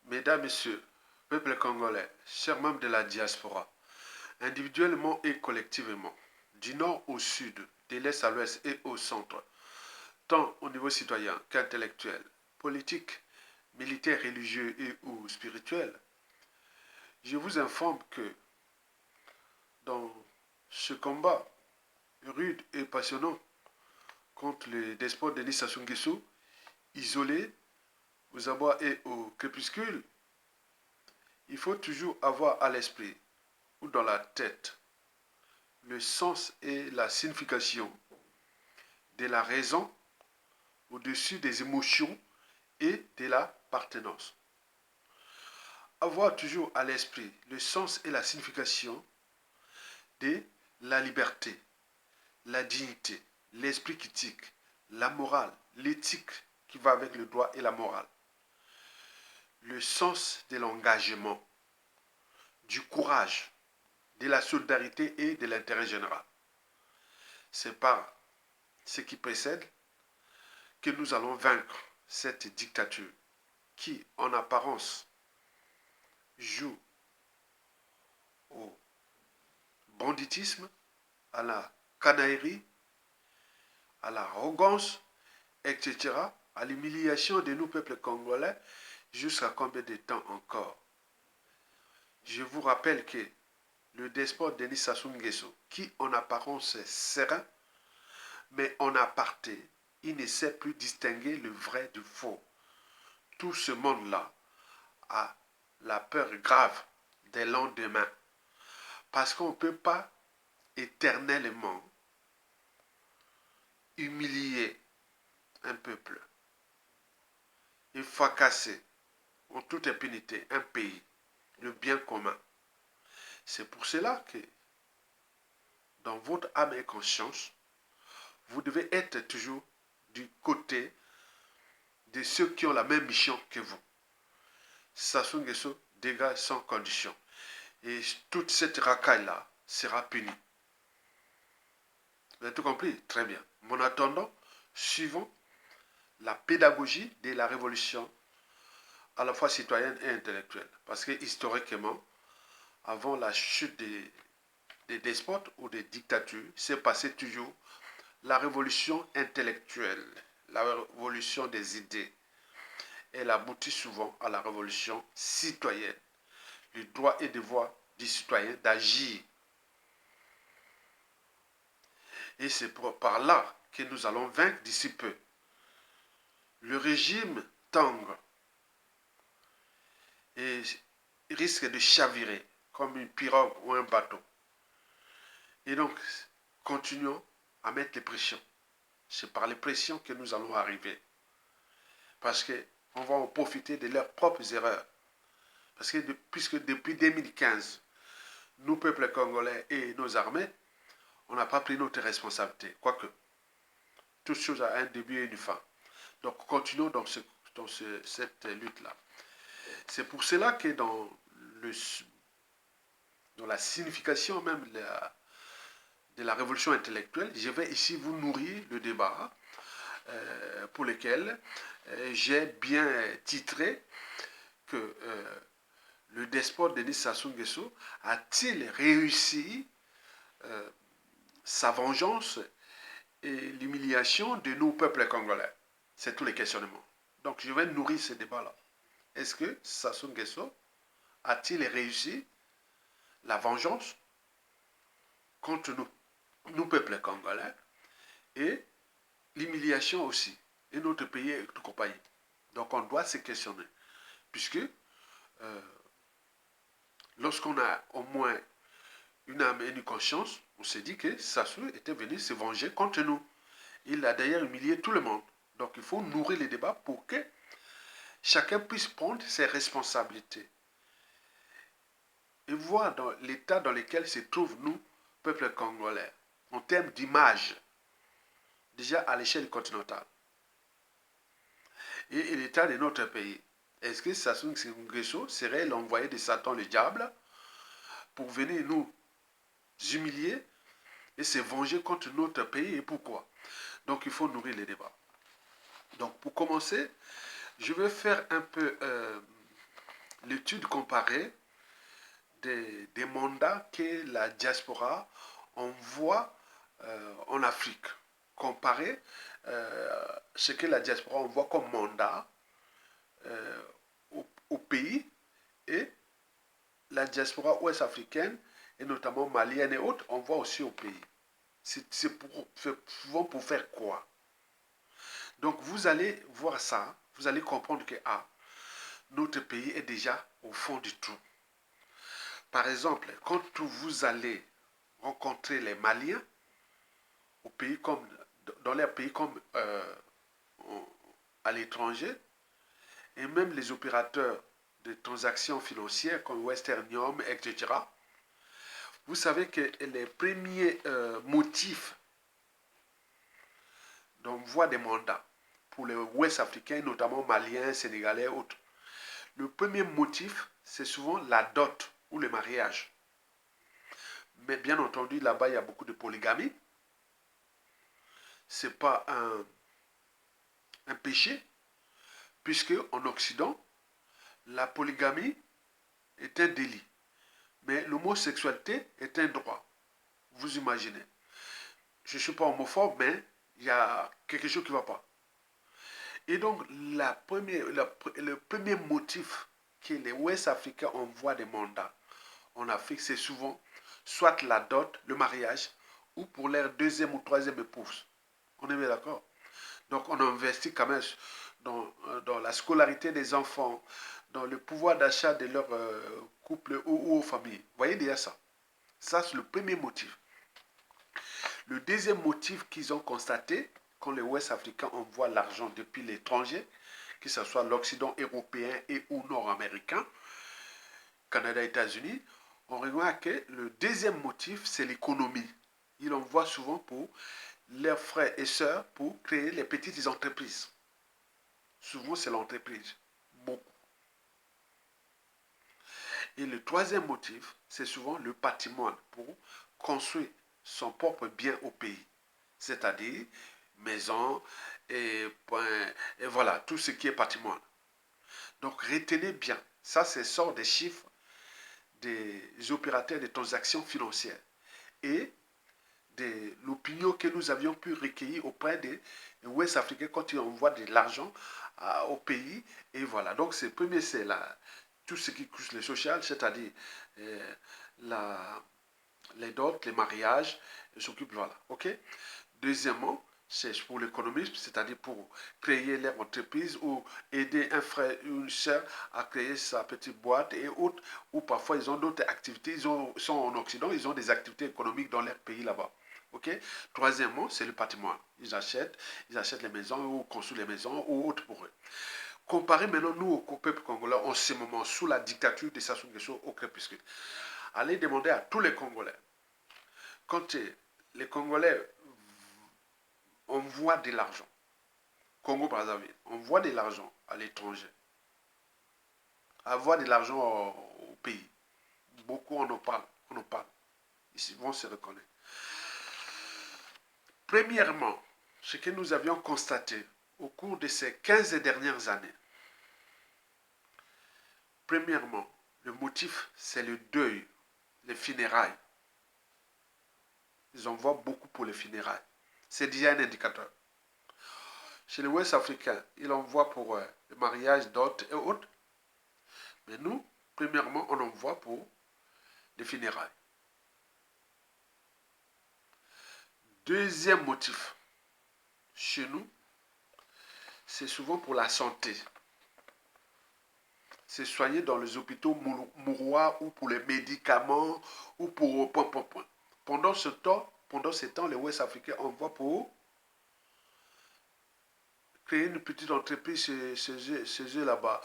Mesdames, Messieurs, peuple congolais, chers membres de la diaspora, individuellement et collectivement, du nord au sud, de l'est à l'ouest et au centre, tant au niveau citoyen qu'intellectuel, politique, militaire, religieux et ou spirituel, je vous informe que dans ce combat rude et passionnant contre le despote Denis Sassou Nguesso, isolé aux abois et au crépuscule, il faut toujours avoir à l'esprit ou dans la tête le sens et la signification de la raison au-dessus des émotions et de l'appartenance. Avoir toujours à l'esprit le sens et la signification de la liberté, la dignité, l'esprit critique, la morale, l'éthique qui va avec le droit et la morale, le sens de l'engagement, du courage, de la solidarité et de l'intérêt général. C'est par ce qui précède que nous allons vaincre cette dictature qui, en apparence, joue au banditisme, à la canaillerie, à l'arrogance, etc., à l'humiliation de nous, peuples congolais, jusqu'à combien de temps encore? Je vous rappelle que le despote Denis Sassou Nguesso, qui en apparence est serein, mais en aparté, il ne sait plus distinguer le vrai du faux. Tout ce monde-là a la peur grave des lendemains. Parce qu'on ne peut pas éternellement humilier un peuple et fracasser en toute impunité un pays, le bien commun. C'est pour cela que dans votre âme et conscience, vous devez être toujours du côté de ceux qui ont la même mission que vous. Sassou Nguesso dégage sans condition. Et toute cette racaille-là sera punie. Vous avez tout compris? Très bien. Mais en attendant, suivons la pédagogie de la révolution à la fois citoyenne et intellectuelle. Parce que historiquement, avant la chute des despotes ou des dictatures, c'est passé toujours la révolution intellectuelle, la révolution des idées. Elle aboutit souvent à la révolution citoyenne, le droit et devoir du citoyen d'agir. Et c'est par là que nous allons vaincre d'ici peu le régime tangre et risque de chavirer comme une pirogue ou un bateau. Et donc, continuons à mettre les pressions. C'est par les pressions que nous allons arriver. Parce qu'on va en profiter de leurs propres erreurs. Parce que puisque depuis 2015, nous, peuple congolais et nos armées, on n'a pas pris notre responsabilité. Quoique, toute chose a un début et une fin. Donc, continuons dans cette lutte-là. C'est pour cela que dans la signification même de la révolution intellectuelle, je vais ici vous nourrir le débat pour lequel j'ai bien titré que le despote Denis Sassou Nguesso a-t-il réussi sa vengeance et l'humiliation de nos peuples congolais? C'est tous les questionnements. Donc je vais nourrir ce débat-là. Est-ce que Sassou Nguesso a-t-il réussi la vengeance contre nous peuples congolais et l'humiliation aussi, et notre pays et toute compagnie? Donc on doit se questionner, puisque lorsqu'on a au moins une âme et une conscience, on s'est dit que Sassou était venu se venger contre nous. Il a d'ailleurs humilié tout le monde. Donc il faut nourrir les débats pour que chacun puisse prendre ses responsabilités et voir dans l'état dans lequel se trouvent nous, peuple congolais, en termes d'image, déjà à l'échelle continentale, et l'état de notre pays. Est-ce que Sassou Nguesso serait l'envoyé de Satan, le diable, pour venir nous humilier et se venger contre notre pays, et pourquoi? Donc il faut nourrir les débats. Donc pour commencer, je vais faire un peu l'étude comparée des mandats que la diaspora envoie en Afrique. Comparer ce que la diaspora envoie comme mandat au pays et la diaspora ouest africaine et notamment malienne et autres envoie aussi au pays. C'est souvent pour faire quoi? Donc vous allez voir ça, vous allez comprendre que notre pays est déjà au fond du trou. Par exemple, quand vous allez rencontrer les Maliens au pays comme, dans les pays comme à l'étranger, et même les opérateurs de transactions financières comme Western Union, etc., vous savez que les premiers motifs d'envoi des mandats pour les Ouest africains, notamment maliens, sénégalais et autres, le premier motif, c'est souvent la dot ou le mariage. Mais bien entendu, là-bas, il y a beaucoup de polygamie. Ce n'est pas un péché, puisque en Occident, la polygamie est un délit. Mais l'homosexualité est un droit. Vous imaginez. Je ne suis pas homophobe, mais il y a quelque chose qui ne va pas. Et donc, le premier motif que les Ouest Africains envoient des mandats en Afrique, c'est souvent soit la dot, le mariage, ou pour leur deuxième ou troisième épouse. On est bien d'accord? Donc, on investit quand même dans la scolarité des enfants, dans le pouvoir d'achat de leur couple ou aux familles. Vous voyez déjà ça? Ça, c'est le premier motif. Le deuxième motif qu'ils ont constaté, quand les Ouest africains envoient l'argent depuis l'étranger, que ce soit l'Occident européen et ou nord-américain, Canada, États-Unis, on remarque que le deuxième motif, c'est l'économie. Ils envoient souvent pour leurs frères et sœurs pour créer les petites entreprises. Souvent, c'est l'entreprise. Beaucoup. Et le troisième motif, c'est souvent le patrimoine pour construire son propre bien au pays. C'est-à-dire maison et voilà, tout ce qui est patrimoine. Donc retenez bien, ça c'est sort des chiffres des opérateurs de transactions financières et de l'opinion que nous avions pu recueillir auprès des Ouest Africains quand ils envoient de l'argent au pays. Et voilà, donc c'est premier, c'est tout ce qui touche le social, c'est-à-dire les dots, les mariages, s'occupe, voilà, ok. Deuxièmement, c'est pour l'économie, c'est-à-dire pour créer leur entreprise ou aider un frère ou une soeur à créer sa petite boîte et autres, ou parfois ils ont d'autres activités, sont en Occident, ils ont des activités économiques dans leur pays là-bas. Ok. Troisièmement, c'est le patrimoine. Ils achètent les maisons ou construisent les maisons ou autres pour eux. Comparé maintenant, nous, au peuple congolais, en ce moment, sous la dictature de Sassou Nguesso au crépuscule, allez demander à tous les Congolais, quand les Congolais envoient de l'argent, Congo Brazzaville, envoie de l'argent à l'étranger, avoir de l'argent au pays, beaucoup on en parle, ils vont se reconnaître. Premièrement, ce que nous avions constaté au cours de ces 15 dernières années, premièrement, le motif, c'est le deuil, les funérailles. Ils envoient beaucoup pour les funérailles. C'est déjà un indicateur. Chez les Ouest africains, ils envoient pour le mariage d'autres et autres. Mais nous, premièrement, on envoie pour les funérailles. Deuxième motif, chez nous, c'est souvent pour la santé. C'est soigner dans les hôpitaux mouroirs ou pour les médicaments ou pour point. Pendant ce temps, les Ouest africains envoient pour créer une petite entreprise chez eux là-bas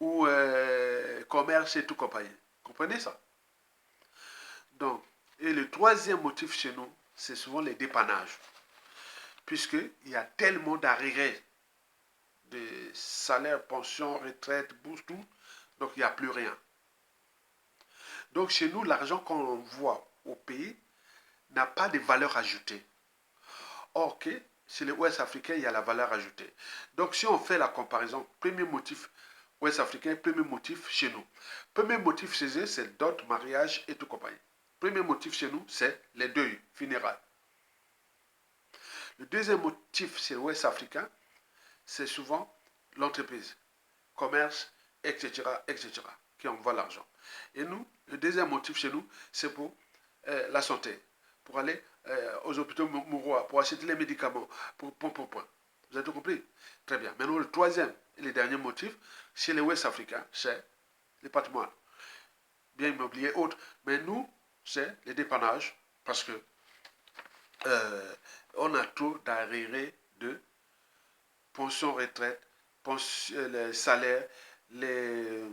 ou commerce et tout compagnie. Comprenez ça? Donc, et le troisième motif chez nous, c'est souvent les dépannages. Puisqu'il y a tellement d'arrivées de salaires, pensions, retraites, bourses, tout. Donc, il n'y a plus rien. Donc, chez nous, l'argent qu'on envoie au pays n'a pas de valeur ajoutée. Or, chez les Ouest africains, il y a la valeur ajoutée. Donc, si on fait la comparaison, premier motif ouest africains, premier motif chez nous. Premier motif chez eux, c'est dot, mariage et tout compagnie. Premier motif chez nous, c'est les deuils funérailles. Le deuxième motif chez l'ouest africain, c'est souvent l'entreprise, commerce, etc., etc., qui envoie l'argent. Et nous, le deuxième motif chez nous, c'est pour la santé, pour aller aux hôpitaux mourois, pour acheter les médicaments, pour. Vous avez tout compris? Très bien. Maintenant, le troisième et le dernier motif, chez les Ouest africains, c'est les patrimoines, bien immobilier, autres. Mais nous, c'est les dépannages, parce que on a trop d'arriérés de pension retraite, les salaires, les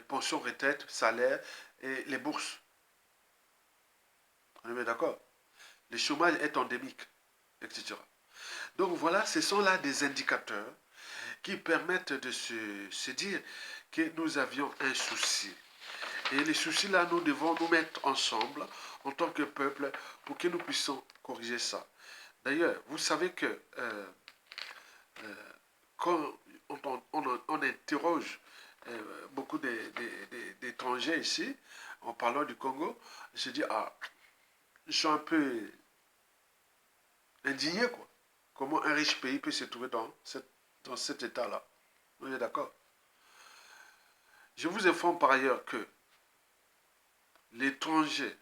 pensions retraite, salaires et les bourses. On est bien d'accord? Le chômage est endémique, etc. Donc voilà, ce sont là des indicateurs qui permettent de se dire que nous avions un souci. Et les soucis là, nous devons nous mettre ensemble en tant que peuple pour que nous puissions corriger ça. D'ailleurs, vous savez que quand on interroge beaucoup d'étrangers ici, en parlant du Congo, je dis, ah, je suis un peu indigné, quoi. Comment un riche pays peut se trouver dans cet état-là? Vous êtes d'accord? Je vous informe par ailleurs que l'étranger,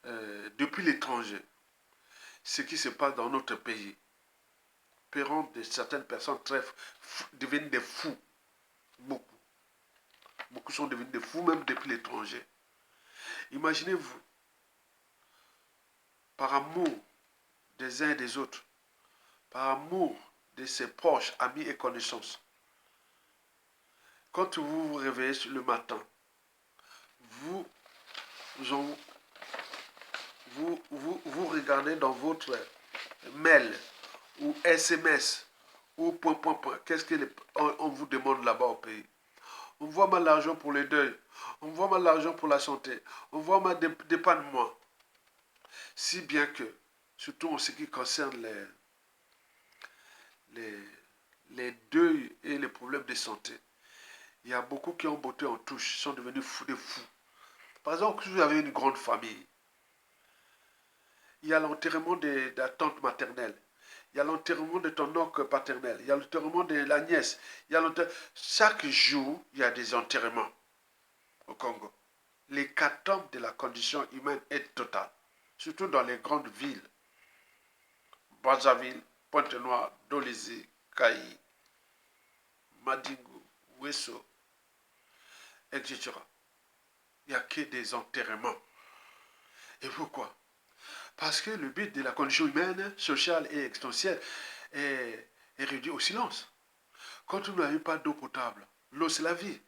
depuis l'étranger, ce qui se passe dans notre pays, de certaines personnes deviennent des fous. Beaucoup. Beaucoup sont devenus des fous, même depuis l'étranger. Imaginez-vous, par amour des uns et des autres, par amour de ses proches, amis et connaissances, quand vous vous réveillez le matin, vous regardez dans votre mail ou SMS ou point. Qu'est-ce qu'on vous demande là-bas au pays? On voit mal l'argent pour les deuils, on voit mal l'argent pour la santé, on voit mal dépannement. Si bien que, surtout en ce qui concerne les deuils et les problèmes de santé, il y a beaucoup qui ont botté en touche, sont devenus des fous. Par exemple, si vous avez une grande famille, il y a l'enterrement de la tante maternelle, il y a l'enterrement de ton oncle paternel, il y a l'enterrement de la nièce, chaque jour, il y a des enterrements au Congo. L'hécatombe de la condition humaine est totale, surtout dans les grandes villes. Brazzaville, Pointe-Noire, Dolizé, Kayi, Madingu, Wesso, etc. Il n'y a que des enterrements. Et pourquoi? Parce que le but de la condition humaine, sociale et existentielle est réduit au silence. Quand vous n'avez pas d'eau potable, l'eau c'est la vie.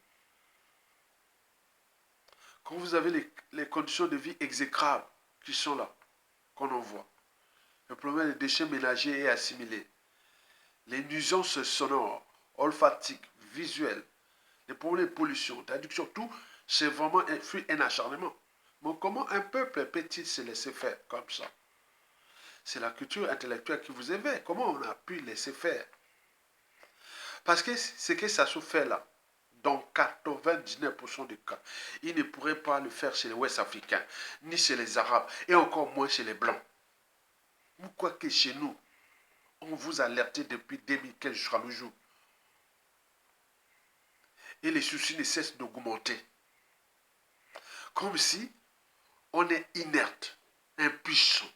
Quand vous avez les conditions de vie exécrables qui sont là, qu'on en voit, le problème des déchets ménagers et assimilés, les nuisances sonores, olfatiques, visuelles, les problèmes de pollution, d'addiction, tout, c'est vraiment un acharnement. Mais comment un peuple peut-il se laisser faire comme ça? C'est la culture intellectuelle qui vous éveille. Comment on a pu laisser faire? Parce que ce que ça se fait là, dans 99% des cas, il ne pourrait pas le faire chez les Ouest africains, ni chez les Arabes, et encore moins chez les Blancs. Pourquoi que chez nous, on vous a alerté depuis 2015 jusqu'à le jour. Et les soucis ne cessent d'augmenter. Comme si on est inerte, impuissant,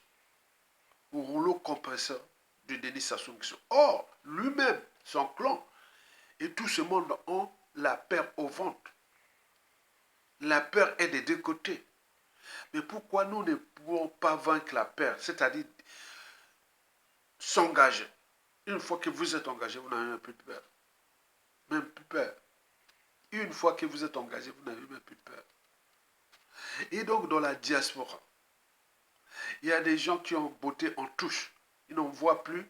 au rouleau compresseur de Denis Sassou Nguesso. Or, lui-même, son clan, et tout ce monde ont la peur au ventre. La peur est des deux côtés. Mais pourquoi nous ne pouvons pas vaincre la peur, c'est-à-dire s'engager? Une fois que vous êtes engagé, vous n'avez même plus de peur. Même plus peur. Une fois que vous êtes engagé, vous n'avez même plus de peur. Et donc, dans la diaspora, il y a des gens qui ont botté en touche. Ils n'en voient plus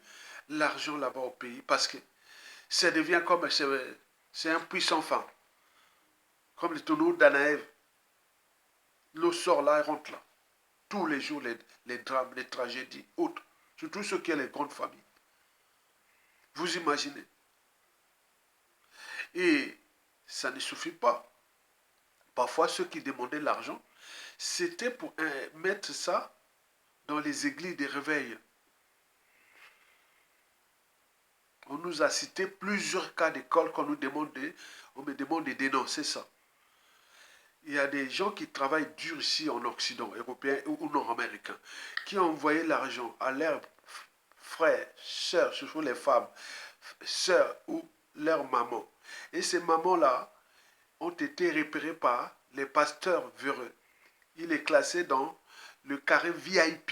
l'argent là-bas au pays parce que ça devient comme c'est un puissant fin. Comme le tonneau d'Anaève. L'eau sort là et rentre là. Tous les jours, les drames, les tragédies, autres. surtout ceux qui ont les grandes familles. Vous imaginez. Et ça ne suffit pas. Parfois, ceux qui demandaient l'argent, c'était pour mettre ça dans les églises des réveils. On nous a cité plusieurs cas d'école qu'on nous demande on me demande de dénoncer ça. Il y a des gens qui travaillent dur ici en Occident, européen ou nord-américain, qui ont envoyé l'argent à leurs frères, sœurs, surtout les femmes, sœurs ou leurs mamans. Et ces mamans-là ont été repérées par les pasteurs véreux. Il est classé dans le carré VIP.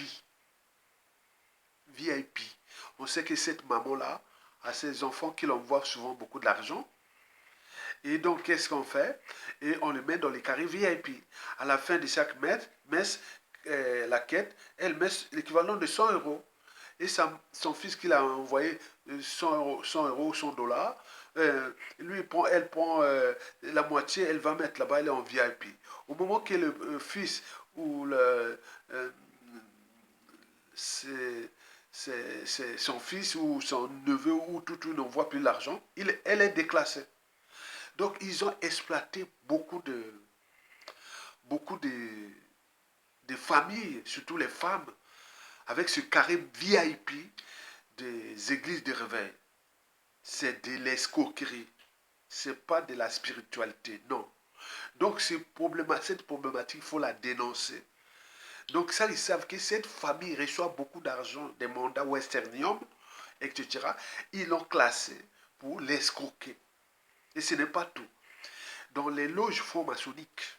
VIP. On sait que cette maman-là a ses enfants qui l'envoient souvent beaucoup d'argent. Et donc, qu'est-ce qu'on fait? Et on le met dans les carrés VIP. À la fin de chaque messe, la quête, elle met l'équivalent de 100 euros. Et son fils qui l'a envoyé 100 euros, 100 $, elle prend la moitié, elle va mettre là-bas, elle est en VIP. Au moment que le fils ou son fils ou son neveu ou tout n'envoie plus l'argent, elle est déclassée. Donc, ils ont exploité beaucoup de familles, surtout les femmes, avec ce carré VIP des églises de réveil. C'est de l'escroquerie. C'est pas de la spiritualité, non. Donc, cette problématique, il faut la dénoncer. Donc, ça, ils savent que cette famille reçoit beaucoup d'argent des mandats westernium, etc. Ils l'ont classé pour l'escroquer. Et ce n'est pas tout. Dans les loges franc-maçonniques,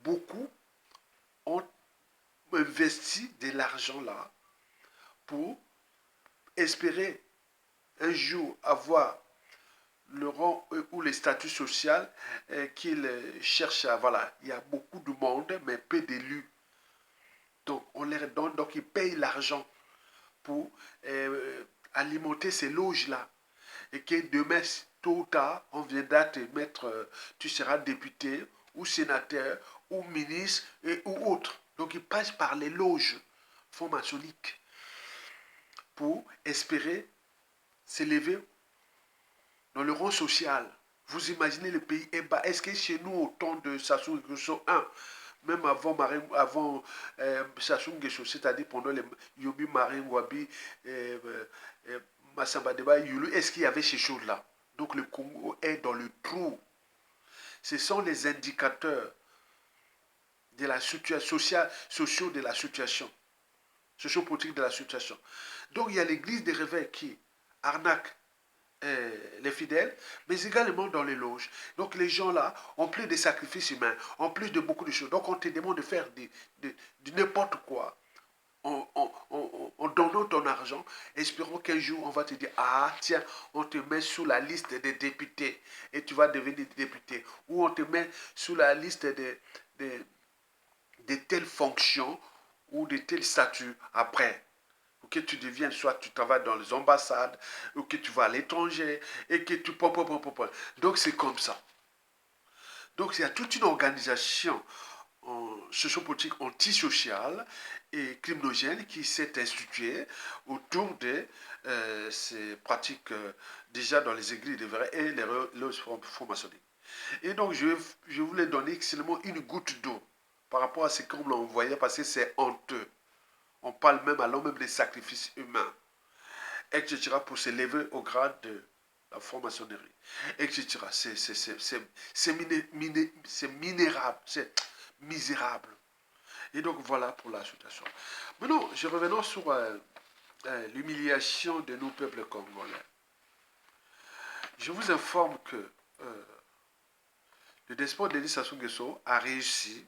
beaucoup ont investi de l'argent là pour espérer un jour avoir le rang ou le statut social qu'ils cherchent à... Voilà, il y a beaucoup de monde, mais peu d'élus. Donc, on leur donne, donc ils payent l'argent pour alimenter ces loges-là. Et que demain, tôt ou tard, on viendra te mettre, tu seras député ou sénateur ou ministre ou autre. Donc, ils passent par les loges franc-maçonniques pour espérer s'élever dans le rang social. Vous imaginez le pays est bas. Est-ce que chez nous, au temps de Sassou Nguesso 1, même avant Sassou Nguesso, c'est-à-dire pendant les Yobi Maringwabi, Massamba Deba, Yulu, est-ce qu'il y avait ces choses-là? Donc le Congo est dans le trou. Ce sont les indicateurs de la situation sociaux de la situation, sociopolitique de la situation. Donc il y a l'église des réveils qui arnaque les fidèles, mais également dans les loges. Donc les gens là, en plus des sacrifices humains, en plus de beaucoup de choses, donc on te demande de faire de n'importe quoi. En donnant ton argent, espérons qu'un jour on va te dire, ah tiens, on te met sous la liste des députés et tu vas devenir député. Ou on te met sous la liste de telles fonctions ou de tels statuts après. Ou que tu deviennes, soit tu travailles dans les ambassades, ou que tu vas à l'étranger, et que tu... Donc c'est comme ça. Donc il y a toute une organisation sociopolitique antisociale et criminogène qui s'est instituée autour de ces pratiques déjà dans les églises de vrai et les francs-maçonniques. Et donc je voulais donner seulement une goutte d'eau par rapport à ce qu'on l'a envoyé parce que c'est honteux. On parle même alors même des sacrifices humains, etc. pour s'élever au grade de la franc-maçonnerie, etc. C'est minérable, c'est misérable. Et donc voilà pour la situation. Maintenant, je revenons sur l'humiliation de nos peuples congolais. Je vous informe que le despote Denis Sassou Nguesso a réussi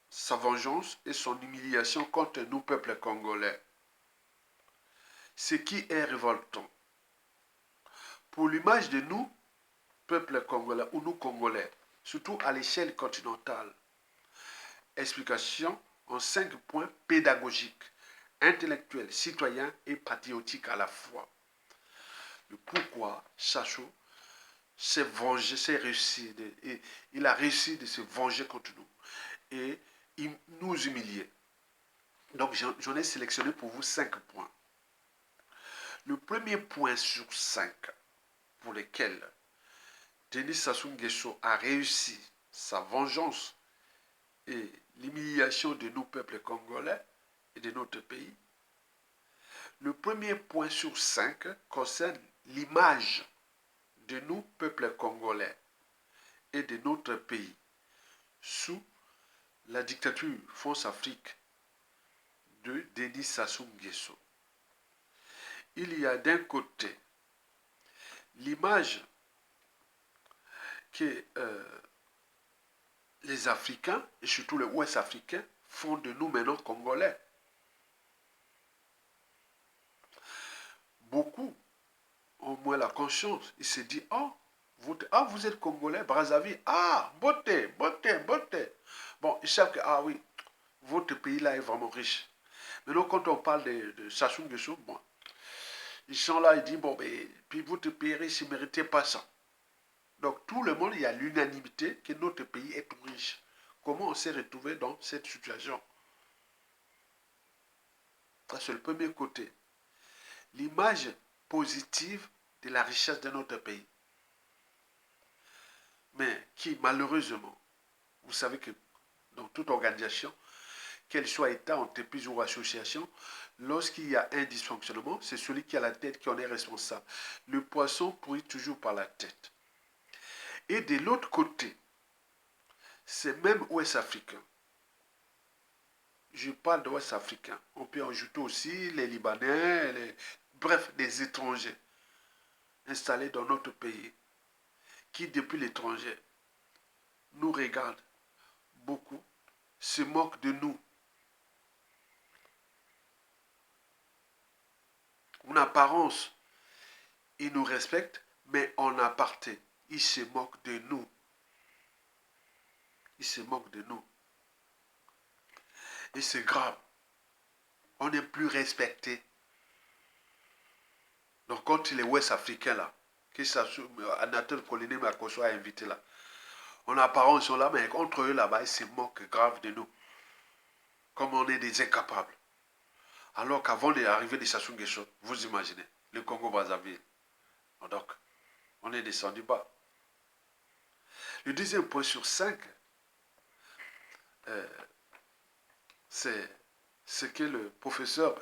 sa vengeance et son humiliation contre nous, peuples congolais. Ce qui est révoltant. Pour l'image de nous, peuple congolais ou nous congolais, surtout à l'échelle continentale. Explication en 5 points pédagogiques, intellectuels, citoyens et patriotiques à la fois. Le pourquoi Sassou s'est vengé, il a réussi de se venger contre nous et nous humilier. Donc, j'en ai sélectionné pour vous 5 points. Le premier point sur 5 pour lesquels Denis Sassou Nguesso a réussi sa vengeance et l'humiliation de nos peuples congolais et de notre pays. Le premier point sur 5 concerne l'image de nous, peuples congolais, et de notre pays sous la dictature France-Afrique de Denis Sassou Nguesso. Il y a d'un côté l'image que les Africains, et surtout les Ouest-Africains, font de nous maintenant Congolais. Beaucoup ont moins la conscience. Ils se disent, oh, vous êtes Congolais, Brazzaville, ah, beauté, beauté, beauté. Bon, ils savent que, ah oui, votre pays-là est vraiment riche. Maintenant, quand on parle de Sassou Nguesso, bon, ils sont là, ils disent, bon, mais, puis votre pays riche, il ne méritait pas ça. Donc, tout le monde, il y a l'unanimité que notre pays est tout riche. Comment on s'est retrouvé dans cette situation? Ça, c'est le premier côté. L'image positive de la richesse de notre pays. Mais qui, malheureusement, vous savez que dans toute organisation, qu'elle soit État, entreprise ou association, lorsqu'il y a un dysfonctionnement, c'est celui qui a la tête qui en est responsable. Le poisson pourrit toujours par la tête. Et de l'autre côté, c'est même Ouest africain. Je parle d'Ouest africain. On peut ajouter aussi les Libanais, bref, des étrangers installés dans notre pays, qui depuis l'étranger nous regardent beaucoup, se moquent de nous. En apparence, ils nous respectent, mais en aparté, ils se moquent de nous. Ils se moquent de nous. Et c'est grave. On n'est plus respecté. Donc quand les Ouest africains là, que ça soit Anatole Coliné Makoso a invité là, en apparence ils sont là, mais contre eux là-bas, ils se moquent grave de nous. Comme on est des incapables. Alors qu'avant l'arrivée de Sassou Nguesso, vous imaginez, le Congo-Brazzaville. Donc, on est descendu bas. Le deuxième point sur 5, c'est ce que le professeur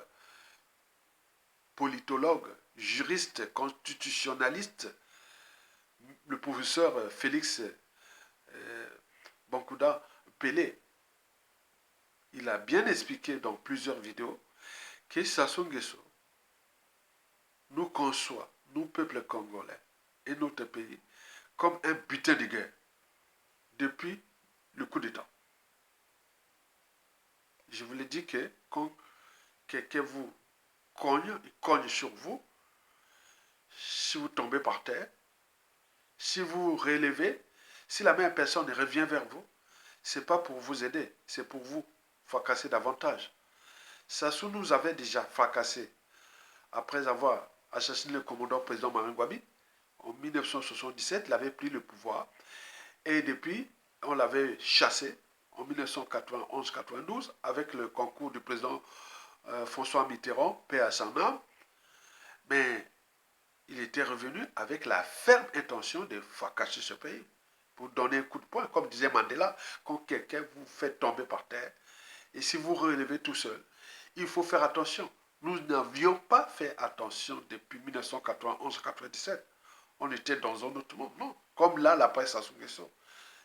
politologue, juriste, constitutionnaliste, le professeur Félix Bankouda Pelé, il a bien expliqué dans plusieurs vidéos que Sassou Nguesso nous conçoit, nous, peuple congolais et notre pays, comme un butin de guerre depuis le coup d'État. Je vous l'ai dit que quand quelqu'un vous cogne, il cogne sur vous, si vous tombez par terre, si vous relevez, si la même personne revient vers vous, ce n'est pas pour vous aider, c'est pour vous fracasser davantage. Sassou nous avait déjà fracassé après avoir assassiné le commandant président Marine Ngouabi. En 1977, il avait pris le pouvoir. Et depuis, on l'avait chassé en 1991-92 avec le concours du président François Mitterrand, paix à son âme. Mais il était revenu avec la ferme intention de fracasser ce pays, pour donner un coup de poing, comme disait Mandela, quand quelqu'un vous fait tomber par terre, et si vous relevez tout seul, il faut faire attention. Nous n'avions pas fait attention depuis 1991-97. On était dans un autre monde, non. Comme là, la presse Sassou Nguesso.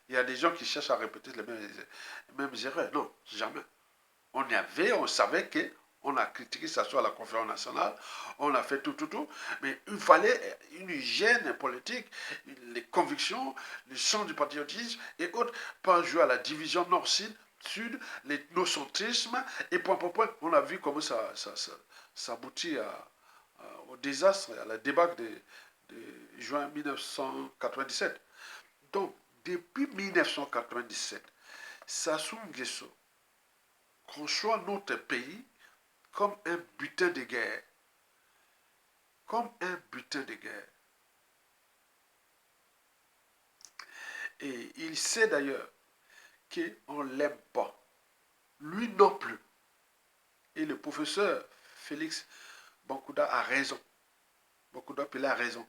Il y a des gens qui cherchent à répéter les mêmes erreurs. Non, jamais. On savait que on a critiqué ça soit à la conférence nationale, on a fait tout, mais il fallait une hygiène politique, les convictions, le sens du patriotisme et autres, pas jouer à la division nord-sud, l'ethnocentrisme, et point. On a vu comment ça aboutit au désastre, à la débâcle de juin 1997. Donc, depuis 1997, Sassou Nguesso conçoit notre pays comme un butin de guerre. Comme un butin de guerre. Et il sait d'ailleurs qu'on ne l'aime pas. Lui non plus. Et le professeur Félix Bankouda a raison. Bankouda Pelé a raison.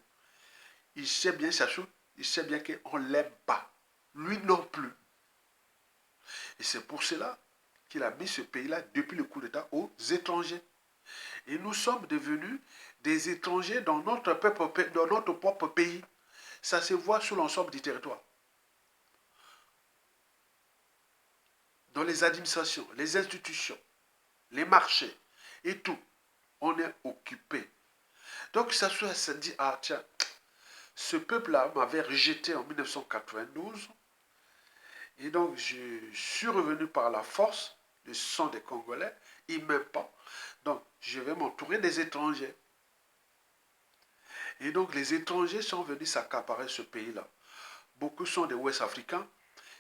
Il sait bien sa chose, il sait bien qu'on ne l'aime pas. Lui non plus. Et c'est pour cela qu'il a mis ce pays-là, depuis le coup d'État, aux étrangers. Et nous sommes devenus des étrangers dans notre propre pays. Ça se voit sur l'ensemble du territoire. Dans les administrations, les institutions, les marchés et tout, on est occupé. Donc ça se dit, ah tiens, ce peuple-là m'avait rejeté en 1992 et donc je suis revenu par la force, le sang des Congolais, ils ne m'aiment pas. Donc je vais m'entourer des étrangers. Et donc les étrangers sont venus s'accaparer ce pays-là. Beaucoup sont des Ouest-Africains,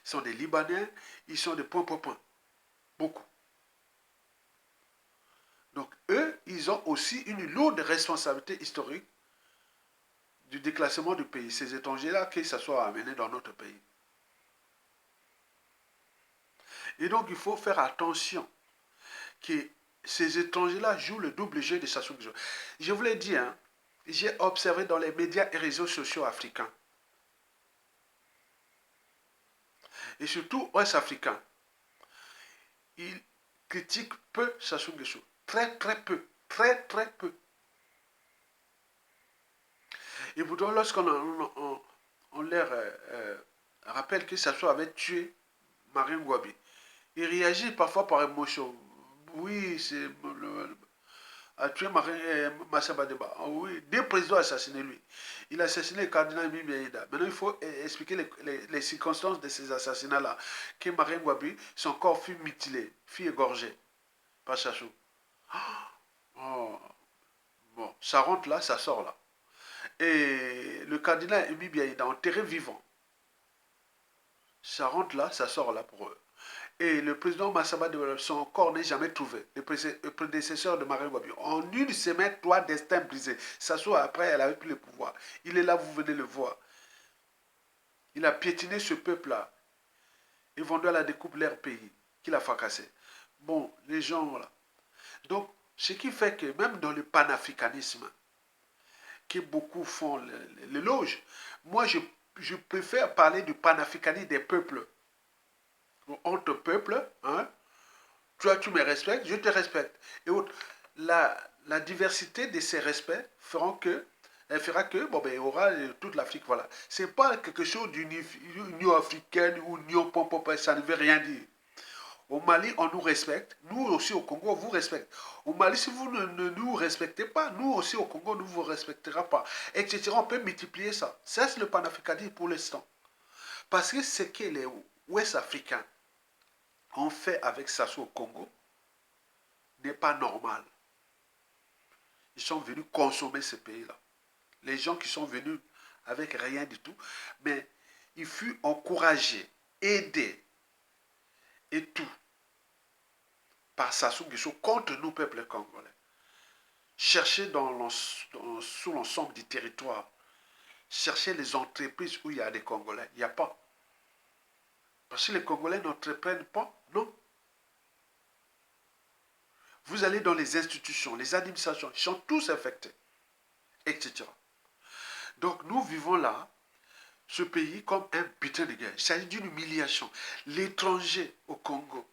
ils sont des Libanais, ils sont des points. Beaucoup. Donc eux, ils ont aussi une lourde responsabilité historique du déclassement du pays. Ces étrangers-là, qu'ils se soient amenés dans notre pays. Et donc il faut faire attention que ces étrangers-là jouent le double jeu de Sassou Nguesso. Je vous l'ai dit, hein, j'ai observé dans les médias et réseaux sociaux africains, et surtout ouest-africains, ils critiquent peu Sassou Nguesso. Très peu. Très peu. Et pourtant, lorsqu'on leur rappelle que Sassou avait tué Marine Ngouabi, ils réagissent parfois par émotion. Oui, c'est a tué Massamba Deba. Oui, deux présidents assassiné lui. Il a assassiné le cardinal Mimi Aïda. Maintenant, il faut expliquer les circonstances de ces assassinats-là. Que Marine Ngouabi, son corps fut mutilé, fut égorgé par Sassou. Oh, bon, ça rentre là, ça sort là. Et le cardinal Emi Biaïda, enterré vivant. Ça rentre là, ça sort là pour eux. Et le président Massamba de son corps n'est jamais trouvé. Le prédécesseur de Marine Ngouabi. En une semaine, trois destins brisés. Sassou, après, elle avait pris le pouvoir. Il est là, vous venez le voir. Il a piétiné ce peuple-là. Ils vont à la découpe leur pays, qu'il a fracassé. Bon, les gens, voilà. Donc, ce qui fait que même dans le panafricanisme, que beaucoup font l'éloge, moi, je préfère parler du panafricanisme des peuples. Entre peuples, hein, toi, tu me respectes, je te respecte. Et autres, la diversité de ces respects elle fera que, bon, ben, il y aura toute l'Afrique, voilà. C'est pas quelque chose d'union africaine ou union pop, ça ne veut rien dire. Au Mali, on nous respecte. Nous aussi au Congo, on vous respecte. Au Mali, si vous ne nous respectez pas, nous aussi au Congo, nous ne vous respectera pas. Etc. On peut multiplier ça. Ça, c'est le panafricanisme pour l'instant. Parce que ce que les Ouest-Africains ont fait avec Sassou au Congo n'est pas normal. Ils sont venus consommer ce pays-là. Les gens qui sont venus avec rien du tout, mais il fut encouragé, aidé et tout par Sassou Nguesso contre nous, peuple congolais. Cherchez sous l'ensemble du territoire. Cherchez les entreprises où il y a des Congolais. Il n'y a pas. Parce que les Congolais n'entreprennent pas. Non. Vous allez dans les institutions, les administrations, ils sont tous infectés, etc. Donc nous vivons là, ce pays, comme un butin de guerre. Il s'agit d'une humiliation. L'étranger au Congo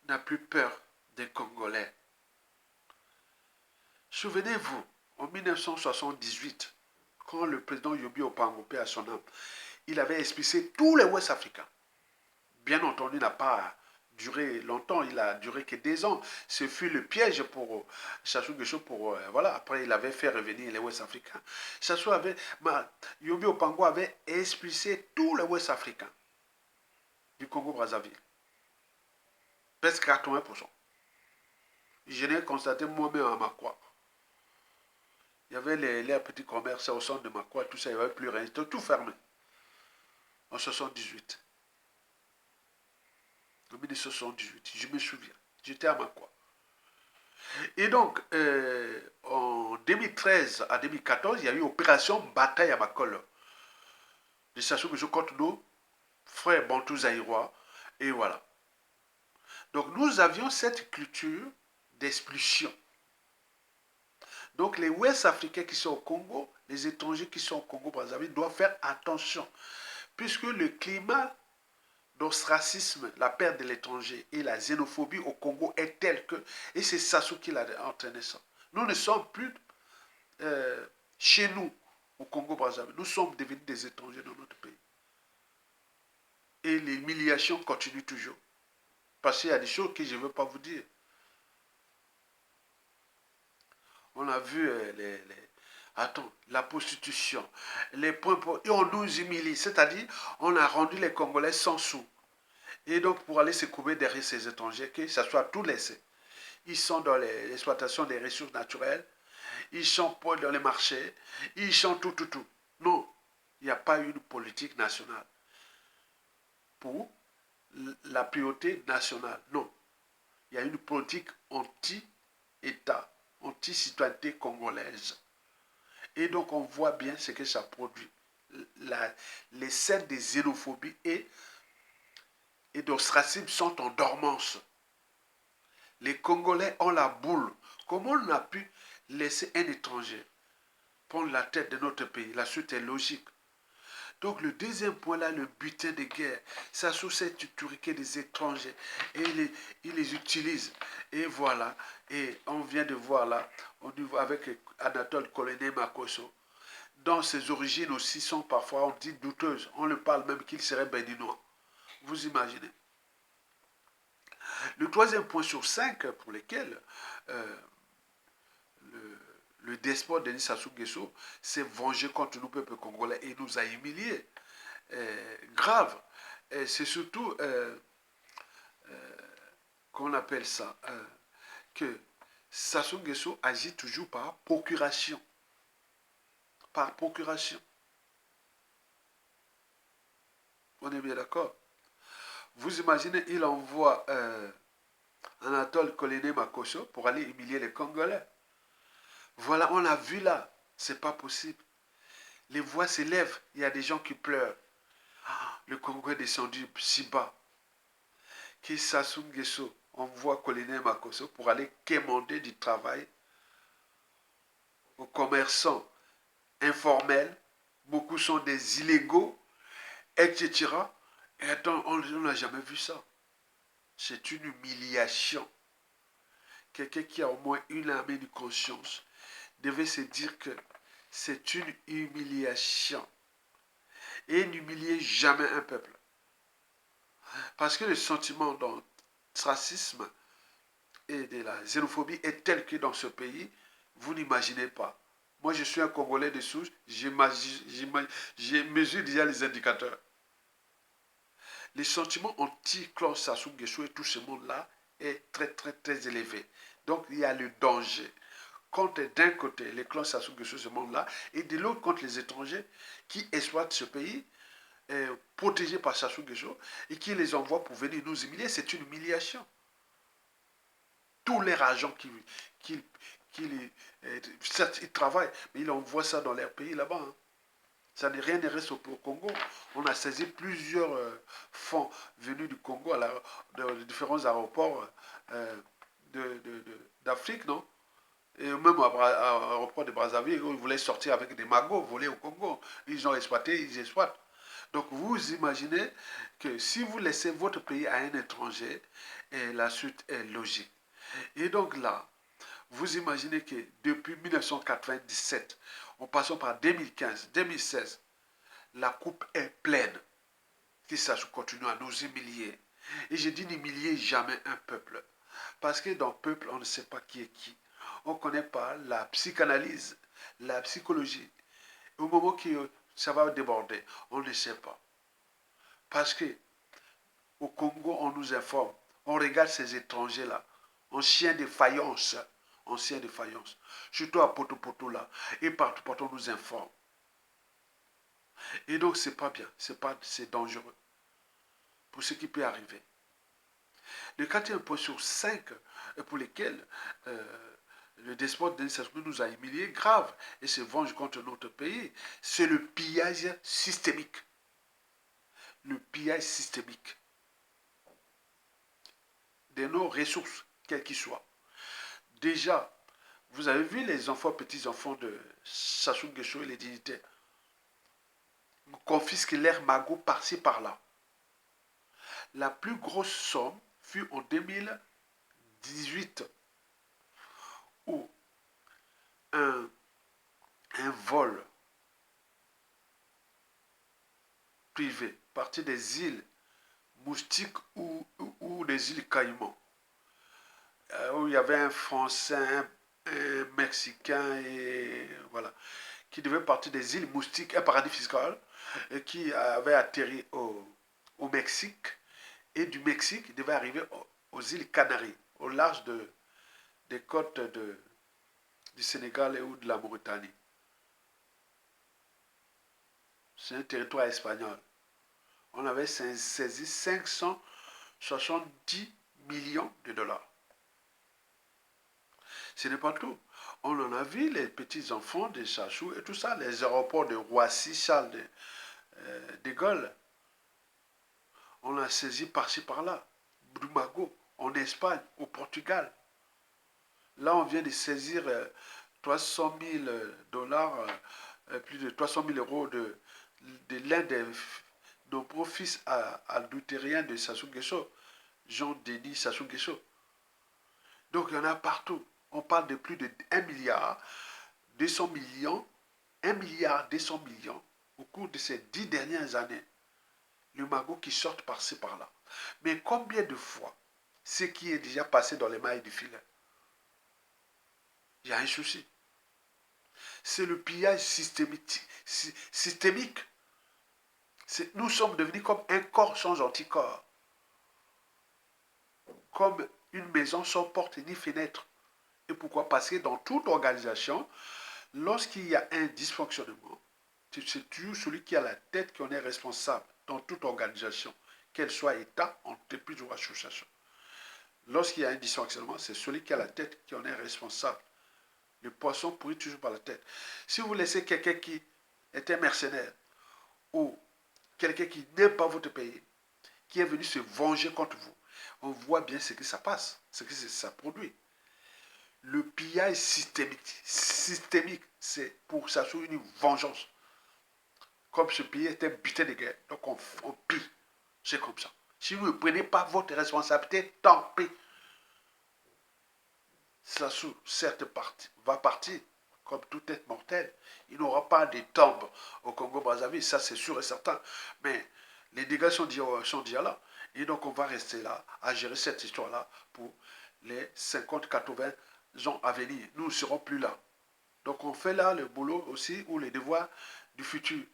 n'a plus peur des Congolais. Souvenez-vous, en 1978, quand le président Yobi Opango, paix à son âme, il avait expulsé tous les Ouest-Africains. Bien entendu, il n'a pas duré longtemps, il a duré que 2 ans. Ce fut le piège pour Sassou Nguesso voilà, après il avait fait revenir les Ouest-Africains. Yobi Opango avait expulsé tous les Ouest-Africains du Congo-Brazzaville. Presque 80%. Je l'ai constaté moi-même à Makwa. Il y avait les petits commerces au centre de Makwa, tout ça, il n'y avait plus rien. C'était tout fermé. En 78. En 1978, je me souviens. J'étais à Makwa. Et donc, en 2013 à 2014, il y a eu opération Bataille à Makolo de Sassou Nguesso contre nos frères Bantous Zaïrois. Et voilà. Donc, nous avions cette culture d'expulsion. Donc les Ouest-Africains qui sont au Congo, les étrangers qui sont au Congo-Brazzaville doivent faire attention, puisque le climat d'ostracisme, la perte de l'étranger et la xénophobie au Congo est tel que, et c'est Sassou qui l'a entraîné ça. Nous ne sommes plus chez nous, au Congo-Brazzaville. Nous sommes devenus des étrangers dans notre pays. Et l'humiliation continue toujours. Parce qu'il y a des choses que je ne veux pas vous dire. On a vu la prostitution, les points et on nous humilie. C'est-à-dire, on a rendu les Congolais sans sous. Et donc, pour aller se couper derrière ces étrangers, que ce soit tout laissé. Ils sont dans l'exploitation des ressources naturelles, ils sont dans les marchés, ils sont tout. Non, il n'y a pas une politique nationale pour la priorité nationale. Non, il y a une politique anti-État, anti-citoyenneté congolaise. Et donc on voit bien ce que ça produit. Les scènes de xénophobie et d'ostracisme sont en dormance. Les Congolais ont la boule. Comment on a pu laisser un étranger prendre la tête de notre pays? La suite est logique. Donc le deuxième point là, le butin de guerre, ça sous cette turquie des étrangers. Et il les utilise. Et voilà. Et on vient de voir là, avec Anatole Colonel Makosso, dont ses origines aussi sont parfois, on dit, douteuses. On le parle même qu'il serait béninois. Vous imaginez. Le troisième point sur 5 pour lequel le despote Denis Sassou Nguesso s'est vengé contre nous, peuple congolais, et nous a humiliés. Grave. C'est surtout, qu'on appelle ça, que Sassou Nguesso agit toujours par procuration. Par procuration. On est bien d'accord? Vous imaginez, il envoie Anatole Colonel Makosso pour aller humilier les Congolais. Voilà, on a vu là, c'est pas possible. Les voix s'élèvent, il y a des gens qui pleurent. Le Congo est descendu si bas. Qui Sassou Nguesso envoie Colonel Makosso pour aller quémander du travail aux commerçants informels. Beaucoup sont des illégaux, etc. Et attends, on n'a jamais vu ça. C'est une humiliation. Quelqu'un qui a au moins une âme de conscience devait se dire que c'est une humiliation. Et n'humiliez jamais un peuple. Parce que le sentiment d'ostracisme et de la xénophobie est tel que dans ce pays, vous n'imaginez pas. Moi, je suis un Congolais de souche, je mesure déjà les indicateurs. Les sentiments anti-Claude Sassou Nguesso et tout ce monde-là est très élevé. Donc, il y a le danger contre d'un côté les clans Sassou Nguesso, ce monde-là, et de l'autre contre les étrangers qui exploitent ce pays, protégés par Sassou Nguesso, et qui les envoient pour venir nous humilier. C'est une humiliation. Tous les agents certes, ils travaillent, mais ils envoient ça dans leur pays là-bas. Hein. Ça n'est rien ne reste au Congo. On a saisi plusieurs fonds venus du Congo de différents aéroports d'Afrique, non? Et même à l'aéroport de Brazzaville, ils voulaient sortir avec des magots volés au Congo. Ils ont exploité, ils exploitent. Donc vous imaginez que si vous laissez votre pays à un étranger, la suite est logique. Et donc là, vous imaginez que depuis 1997, en passant par 2015, 2016, la coupe est pleine. Que ça continue à nous humilier. Et je dis n'humiliez jamais un peuple. Parce que dans le peuple, on ne sait pas qui est qui. On ne connaît pas la psychanalyse, la psychologie. Au moment où ça va déborder, on ne sait pas. Parce que au Congo, on nous informe. On regarde ces étrangers-là, en chien de faïence. En chien de faïence. Surtout à Poto là. Et partout, on nous informe. Et donc, c'est pas bien. C'est dangereux. Pour ce qui peut arriver. Le quatrième point sur 5 pour lesquels le despote Denis Sassou Nguesso nous a humiliés grave et se venge contre notre pays, c'est le pillage systémique. Le pillage systémique de nos ressources, quelles qu'ils soient. Déjà, vous avez vu les enfants, petits-enfants de Sassou Nguesso et les dignitaires confisquent leurs magots par-ci par-là. La plus grosse somme fut en 2018 où un, un vol privé parti des îles Moustiques ou des îles Caïmans, où il y avait un Français, un Mexicain et voilà, qui devait partir des îles Moustiques, un paradis fiscal, et qui avait atterri au Mexique, et du Mexique, il devait arriver aux îles Canaries, au large des côtes du Sénégal et ou de la Mauritanie. C'est un territoire espagnol. On avait saisi 570 millions de dollars. Ce n'est pas tout. On en a vu les petits-enfants de Chachou et tout ça, les aéroports de Roissy, Charles de Gaulle. On a saisi par-ci par-là. Brumago, en Espagne, au Portugal. Là, on vient de saisir 300 000 dollars, plus de 300 000 euros de l'un des nombreux fils adultériens de Sassou Nguesso, Jean-Denis Sassou Nguesso. Donc, il y en a partout. On parle de plus de 1 milliard 200 millions, 1 milliard 200 millions au cours de ces 10 dernières années. Le magot qui sort par-ci par-là. Mais combien de fois ce qui est déjà passé dans les mailles du filet? Il y a un souci. C'est le pillage systémique. Nous sommes devenus comme un corps sans anticorps. Comme une maison sans porte ni fenêtre. Et pourquoi? Parce que dans toute organisation, lorsqu'il y a un dysfonctionnement, c'est toujours celui qui a la tête qui en est responsable dans toute organisation, qu'elle soit État, entreprise ou association. Lorsqu'il y a un dysfonctionnement, c'est celui qui a la tête qui en est responsable. Le poisson pourrit toujours par la tête. Si vous laissez quelqu'un qui est un mercenaire ou quelqu'un qui n'aime pas votre pays, qui est venu se venger contre vous, on voit bien ce que ça passe, ce que ça produit. Le pillage systémique, c'est pour s'assurer une vengeance. Comme ce pays est un butin de guerre, donc on pille. C'est comme ça. Si vous ne prenez pas votre responsabilité, tant pis. Sassou, certes, va partir, comme tout être mortel. Il n'aura pas de tombe au Congo-Brazzaville, ça c'est sûr et certain. Mais les dégâts sont déjà là. Et donc on va rester là à gérer cette histoire-là pour les 50-80 ans à venir. Nous ne serons plus là. Donc on fait là le boulot aussi ou les devoirs du futur.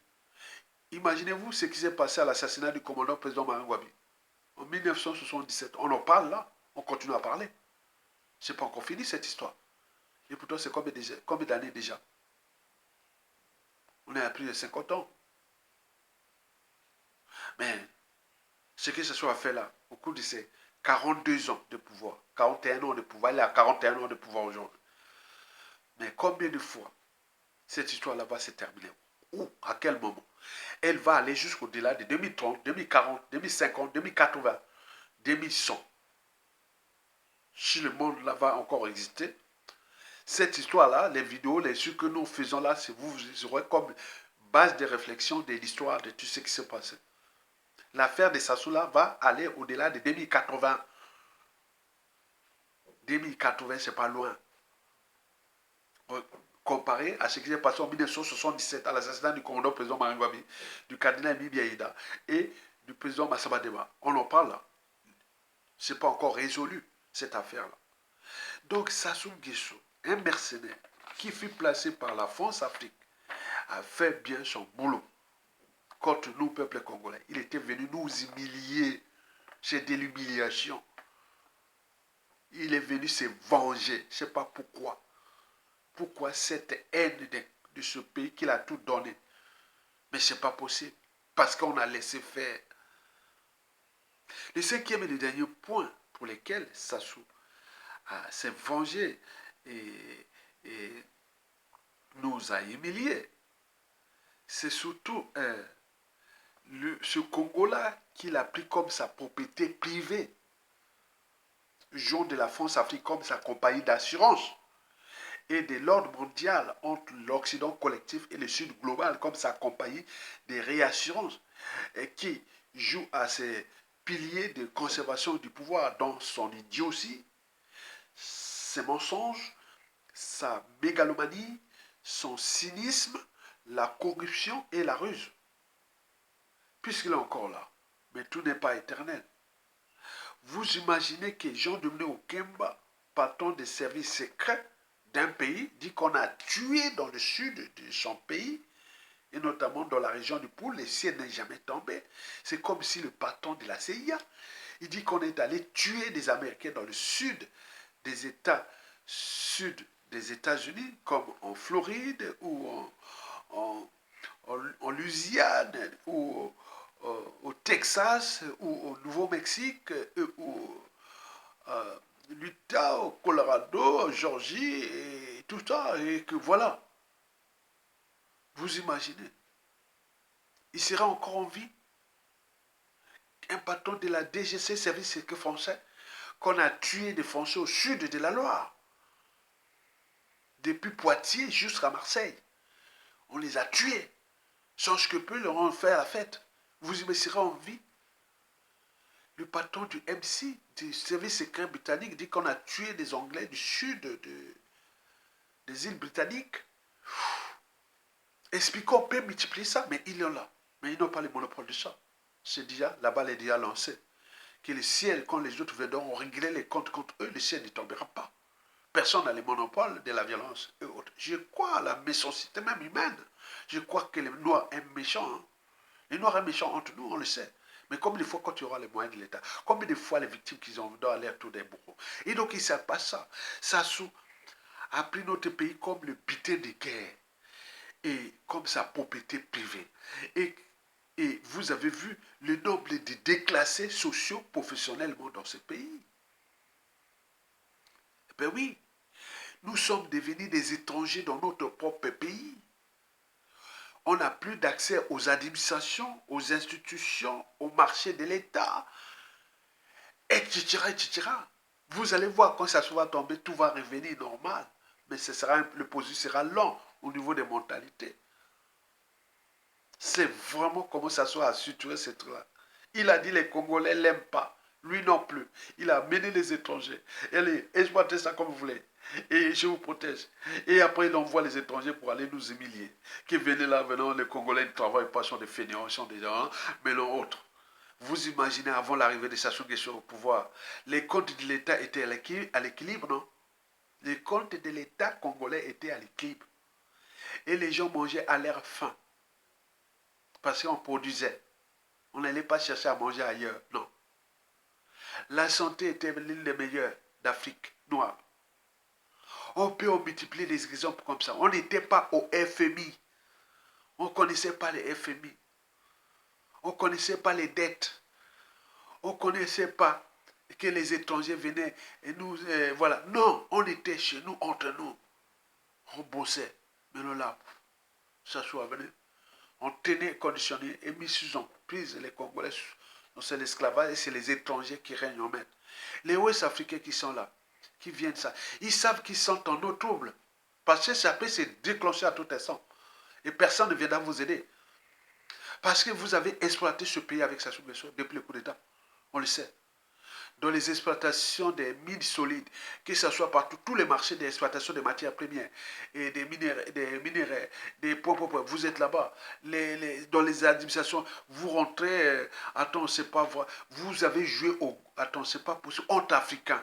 Imaginez-vous ce qui s'est passé à l'assassinat du commandant président Marangwabi en 1977. On en parle là, on continue à parler. C'est pas encore fini cette histoire. Et pourtant, c'est combien d'années déjà? On est à plus de 50 ans. Mais ce que ce soit fait là, au cours de ces 42 ans de pouvoir, 41 ans de pouvoir, il est à 41 ans de pouvoir aujourd'hui. Mais combien de fois cette histoire-là va se terminer? Où? À quel moment? Elle va aller jusqu'au-delà de 2030, 2040, 2050, 2080, 2100. Si le monde là va encore exister, cette histoire-là, les vidéos, les trucs que nous faisons là, vous aurez comme base de réflexion de l'histoire de tout ce qui s'est passé. L'affaire de Sassoula va aller au-delà de 2080. 2080, c'est pas loin. Comparé à ce qui s'est passé en 1977 à l'assassinat du commandant président Marangwabi, du cardinal Bibi Aïda et du président Massamba Dema. On en parle là. Ce n'est pas encore résolu, cette affaire-là. Donc Sassou Nguesso, un mercenaire qui fut placé par la France-Afrique, a fait bien son boulot contre nous, peuple congolais. Il était venu nous humilier. C'est de l'humiliation. Il est venu se venger. Je ne sais pas pourquoi. Pourquoi cette haine de ce pays qu'il a tout donné. Mais ce n'est pas possible. Parce qu'on a laissé faire. Le cinquième et le dernier point pour lequel Sassou s'est vengé et nous a humiliés, c'est surtout ce Congo-là qu'il a pris comme sa propriété privée. vision de la France-Afrique comme sa compagnie d'assurance et de l'ordre mondial entre l'Occident collectif et le Sud global comme sa compagnie de réassurance et qui joue à ses piliers de conservation du pouvoir dans son idiotie, ses mensonges, sa mégalomanie, son cynisme, la corruption et la ruse. Puisqu'il est encore là, mais tout n'est pas éternel. Vous imaginez que Jean-Dominique Okemba, patron des services secrets d'un pays, dit qu'on a tué dans le sud de son pays, et notamment dans la région du Pôle, le ciel n'est jamais tombé. C'est comme si le patron de la CIA, il dit qu'on est allé tuer des Américains dans le sud des États sud des États-Unis, comme en Floride ou en Louisiane ou au Texas ou au Nouveau-Mexique ou l'Utah, au Colorado, en Georgie et tout ça. Et que voilà, vous imaginez, il sera encore en vie. Un patron de la DGC, Service secret français, qu'on a tué des Français au sud de la Loire, depuis Poitiers jusqu'à Marseille. On les a tués. Sans que peu leur ont fait la fête. Vous imaginez en vie. Le patron du MC, du service secret britannique, dit qu'on a tué des Anglais du sud des îles britanniques. Expliquons, on peut multiplier ça, mais ils sont là. Mais ils n'ont pas le monopole de ça. C'est déjà, la balle est déjà lancée. Que le ciel, quand les autres viendront régler les comptes contre eux, le ciel ne tombera pas. Personne n'a le monopole de la violence et autres. Je crois à la méchanceté même humaine. Je crois que les Noirs aiment méchants. Hein. Les Noirs aiment méchants entre nous, on le sait. Mais combien de fois quand tu auras les moyens de l'État, combien de fois les victimes qu'ils ont doivent aller à tous des bourreaux. Et donc ils ne savent pas ça. Sassou a pris notre pays comme le butin de guerre et comme sa propriété privée. Et vous avez vu le nombre de déclassés sociaux professionnellement dans ce pays. Ben oui, nous sommes devenus des étrangers dans notre propre pays. On n'a plus d'accès aux administrations, aux institutions, au marché de l'État, etc., etc. Vous allez voir, quand ça va tomber, tout va revenir normal. Mais le processus sera long au niveau des mentalités. C'est vraiment comment ça soit assuré ce truc-là. Il a dit les Congolais ne l'aiment pas. Lui non plus. Il a mené les étrangers. Allez, exploitez ça comme vous voulez. Et je vous protège. Et après, il envoie les étrangers pour aller nous humilier. Qui venez là, venant, les Congolais ne travaillent pas, sont des fainéants, sont des gens, mais non autres. Vous imaginez, avant l'arrivée de Sassou Nguesso au pouvoir, les comptes de l'État étaient à l'équilibre, non? Les comptes de l'État congolais étaient à l'équilibre. Et les gens mangeaient à leur faim. Parce qu'on produisait. On n'allait pas chercher à manger ailleurs, non. La santé était l'une des meilleures d'Afrique noire. On peut en multiplier les exemples comme ça. On n'était pas au FMI. On ne connaissait pas les FMI. On ne connaissait pas les dettes. On ne connaissait pas que les étrangers venaient et nous... voilà. Non, on était chez nous, entre nous. On bossait. Mais là, ça soit venu. On tenait conditionné et mis sous emprise les Congolais. C'est l'esclavage et c'est les étrangers qui règnent en maître. Les Ouest-Africains qui sont là, qui viennent ça, ils savent qu'ils sont en eau trouble. Parce que ça peut se déclencher à tout instant. Et personne ne viendra vous aider. Parce que vous avez exploité ce pays avec Sassou Nguesso depuis le coup d'État. On le sait. Dans les exploitations des mines solides, que ce soit partout, tous les marchés d'exploitation des matières premières et des minéraux, des points, vous êtes là-bas. Dans les administrations, vous rentrez, attends, c'est pas vrai, vous avez joué au, attends, c'est pas possible, honte africain.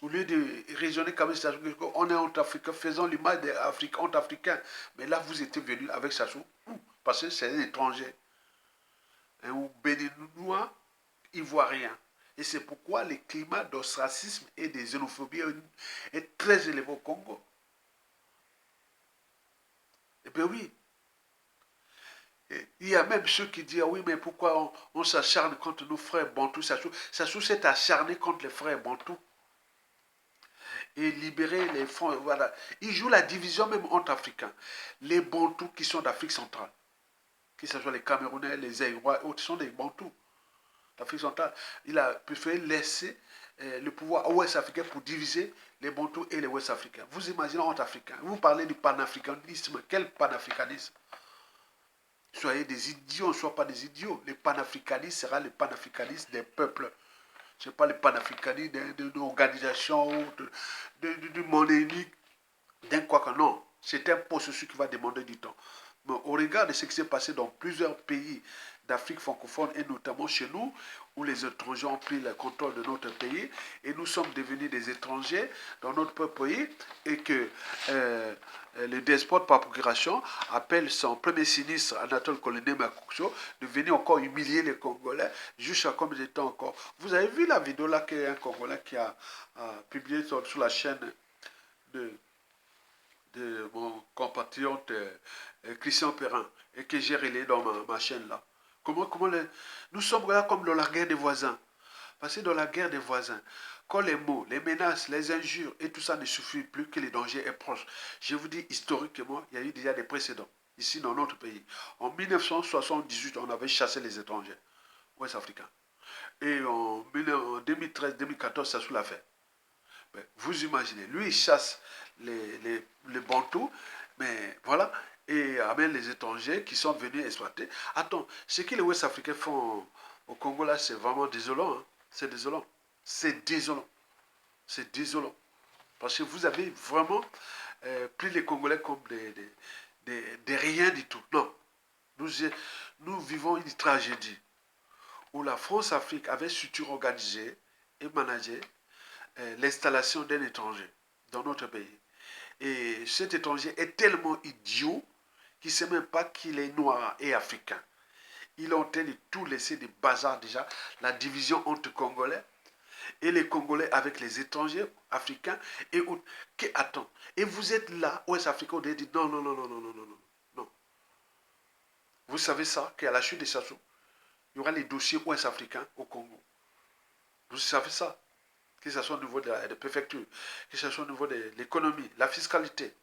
Au lieu de raisonner comme ça, on est honte africain, faisons l'image des Africains, honte africain. Mais là, vous étiez venu avec Sassou, parce que c'est un étranger. Un béninois, ivoirien. Et c'est pourquoi le climat d'ostracisme et de xénophobie est très élevé au Congo. Eh bien oui. Et il y a même ceux qui disent, oui, mais pourquoi on s'acharne contre nos frères bantous? Sassou s'est acharné contre les frères bantous. Et libérer les fonds, voilà. Il joue la division même entre Africains. Les bantous qui sont d'Afrique centrale, que ce soit les Camerounais, les Aïrois, autres sont des bantous. L'Afrique centrale, il a préféré laisser le pouvoir ouest-africain pour diviser les Bantous et les Ouest-Africains. Vous imaginez entre Africains, vous parlez du panafricanisme, quel panafricanisme? Soyez des idiots, ne soyez pas des idiots. Le panafricanisme sera le panafricanisme des peuples. Ce n'est pas le panafricanisme d'une organisation ou de monnaie unique, d'un quoi que non. C'est un processus qui va demander du temps. Mais au regard de ce qui s'est passé dans plusieurs pays d'Afrique francophone et notamment chez nous, où les étrangers ont pris le contrôle de notre pays et nous sommes devenus des étrangers dans notre pays et que le despote par procuration appelle son premier sinistre, Anatole Coloné Makoukcho, de venir encore humilier les Congolais jusqu'à comme ils étaient encore. Vous avez vu la vidéo là qu'un Congolais qui a publié sur la chaîne de mon compatriote Christian Perrin et que j'ai relayé dans ma chaîne là. Nous sommes là comme dans la guerre des voisins. Parce que dans la guerre des voisins, quand les mots, les menaces, les injures et tout ça ne suffit plus, que les dangers est proche. Je vous dis, historiquement, il y a eu déjà des précédents ici dans notre pays. En 1978, on avait chassé les étrangers ouest-africains. Et en 2013-2014, ça sous l'a fait. Vous imaginez, lui, il chasse les Bantous, mais voilà, et amène les étrangers qui sont venus exploiter. Attends, ce que les Ouest-Africains font au Congo, là, c'est vraiment désolant. Hein? C'est désolant. C'est désolant. C'est désolant. Parce que vous avez vraiment pris les Congolais comme des rien du tout. Non. Nous vivons une tragédie où la France-Afrique avait structure organisée et managée l'installation d'un étranger dans notre pays. Et cet étranger est tellement idiot qu'il ne sait même pas qu'il est noir et africain. Il est en train de tout laisser des bazars déjà, la division entre Congolais et les Congolais avec les étrangers africains et autres. Attends, et vous êtes là, Ouest-Africains, vous dit non, non, non, non, non, non, non, non, non. Vous savez ça, qu'à la chute des Sassou, il y aura les dossiers Ouest-Africains au Congo. Vous savez ça, que ce soit au niveau de la préfecture, que ce soit au niveau de l'économie, la fiscalité,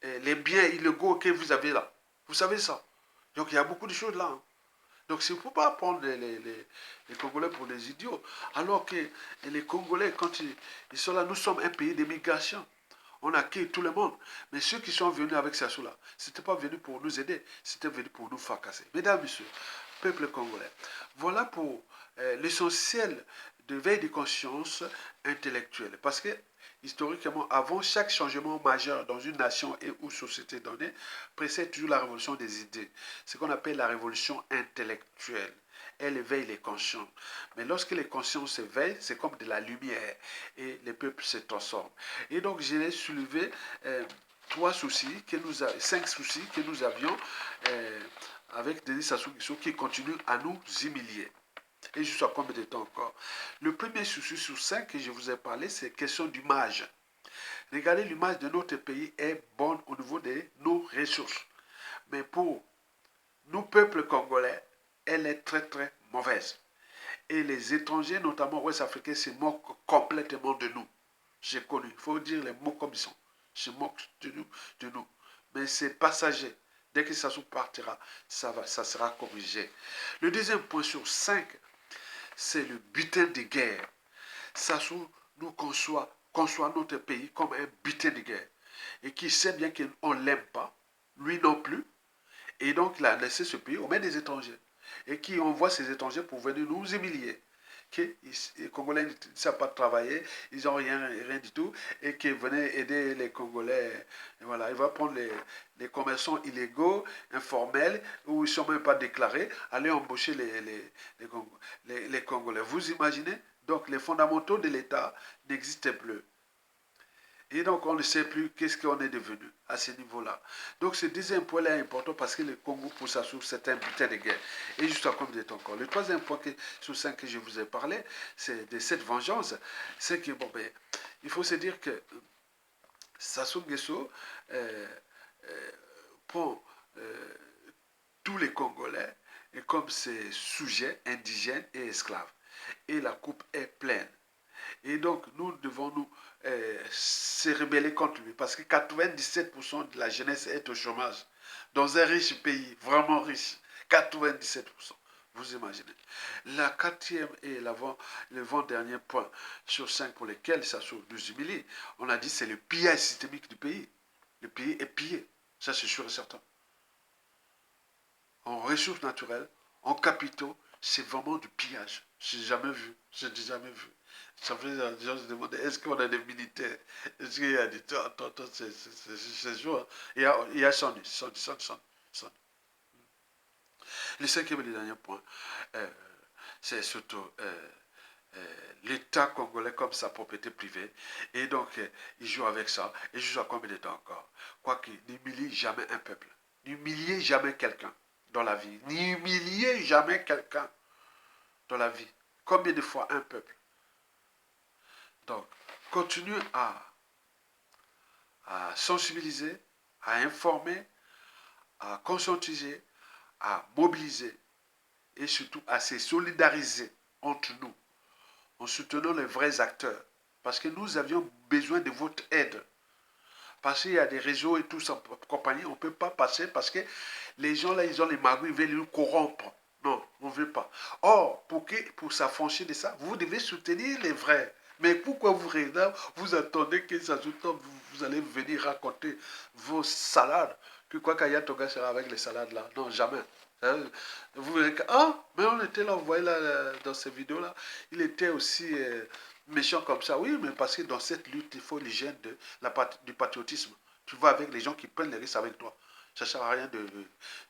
les biens illégaux que vous avez là. Vous savez ça. Donc il y a beaucoup de choses là. Hein. Donc il ne faut pas prendre les Congolais pour des idiots. Alors que les Congolais, quand ils sont là, nous sommes un pays d'immigration. On accueille tout le monde. Mais ceux qui sont venus avec ça, là, ce n'était pas venu pour nous aider, c'était venu pour nous fracasser. Mesdames, messieurs, peuple congolais, voilà pour l'essentiel de veille de conscience intellectuelle. Parce que, historiquement, avant chaque changement majeur dans une nation et ou société donnée, précède toujours la révolution des idées. Ce qu'on appelle la révolution intellectuelle. Elle éveille les consciences. Mais lorsque les consciences s'éveillent, c'est comme de la lumière et les peuples se transforment. Et donc, j'ai soulevé cinq soucis que nous avions avec Denis Sassou Nguesso qui continue à nous humilier. Et jusqu'à combien de temps encore? Le premier souci sur 5 que je vous ai parlé, c'est question d'image. Regardez, l'image de notre pays est bonne au niveau de nos ressources. Mais pour nous, peuple congolais, elle est très très mauvaise. Et les étrangers, notamment ouest-africains, se moquent complètement de nous. J'ai connu, il faut dire les mots comme ils sont. Se moquent de nous. Mais c'est passager. Dès que ça partira, ça sera corrigé. Le deuxième point sur 5, c'est le butin de guerre. Sassou nous conçoit notre pays comme un butin de guerre. Et qui sait bien qu'on ne l'aime pas, lui non plus. Et donc, il a laissé ce pays aux mains des étrangers. Et qui envoie ces étrangers pour venir nous humilier. Que les Congolais ne savent pas travailler, ils n'ont rien du tout, et qui venaient aider les Congolais. Et voilà, il va prendre les commerçants illégaux, informels, où ils ne sont même pas déclarés, aller embaucher les Congolais. Vous imaginez? Donc, les fondamentaux de l'État n'existent plus. Et donc, on ne sait plus qu'est-ce qu'on est devenu à ce niveau-là. Donc, ce deuxième point-là est important parce que le Congo, pour sa source, c'est un butin de guerre. Et juste à comme d'être encore. Le troisième point sur 5 que je vous ai parlé, c'est de cette vengeance. C'est que, bon, ben, il faut se dire que Sassou Nguesso prend tous les Congolais comme ses sujets indigènes et esclaves. Et la coupe est pleine. Et donc, nous devons se rebeller contre lui. Parce que 97% de la jeunesse est au chômage. Dans un riche pays, vraiment riche. 97%. Vous imaginez. La quatrième et l'avant-dernier point sur 5 pour lesquels ça nous humilie, on a dit c'est le pillage systémique du pays. Le pays est pillé. Ça, c'est sûr et certain. En ressources naturelles, en capitaux, c'est vraiment du pillage. J'ai jamais vu. J'ai jamais vu. Ça fait les gens se demander est-ce qu'on a des militaires? Est-ce qu'il y a des. Attends, c'est sûr. Il y a son. Le cinquième et le dernier point, euh, c'est surtout l'État congolais comme sa propriété privée. Et donc, il joue avec ça. Et joue à combien de temps encore? Quoiqu'il n'humilie jamais un peuple. N'humiliez jamais quelqu'un dans la vie. N'humiliez jamais quelqu'un dans la vie. Combien de fois un peuple? Donc, continue à sensibiliser, à informer, à conscientiser, à mobiliser et surtout à se solidariser entre nous en soutenant les vrais acteurs. Parce que nous avions besoin de votre aide. Parce qu'il y a des réseaux et tout ça, compagnie, on ne peut pas passer parce que les gens là, ils ont les magouilles, ils veulent nous corrompre. Non, on ne veut pas. Or, pour s'affranchir de ça, vous devez soutenir les vrais. Mais pourquoi vous attendez que ça se tombe, vous allez venir raconter vos salades, que quoi qu'Aya Toga sera avec les salades là? Non, jamais. Vous verrez que, ah, mais on était là, vous voyez là, dans ces vidéos-là, il était aussi méchant comme ça. Oui, mais parce que dans cette lutte, il faut l'hygiène du patriotisme. Tu vas avec les gens qui prennent les risques avec toi. Ça ne sert à rien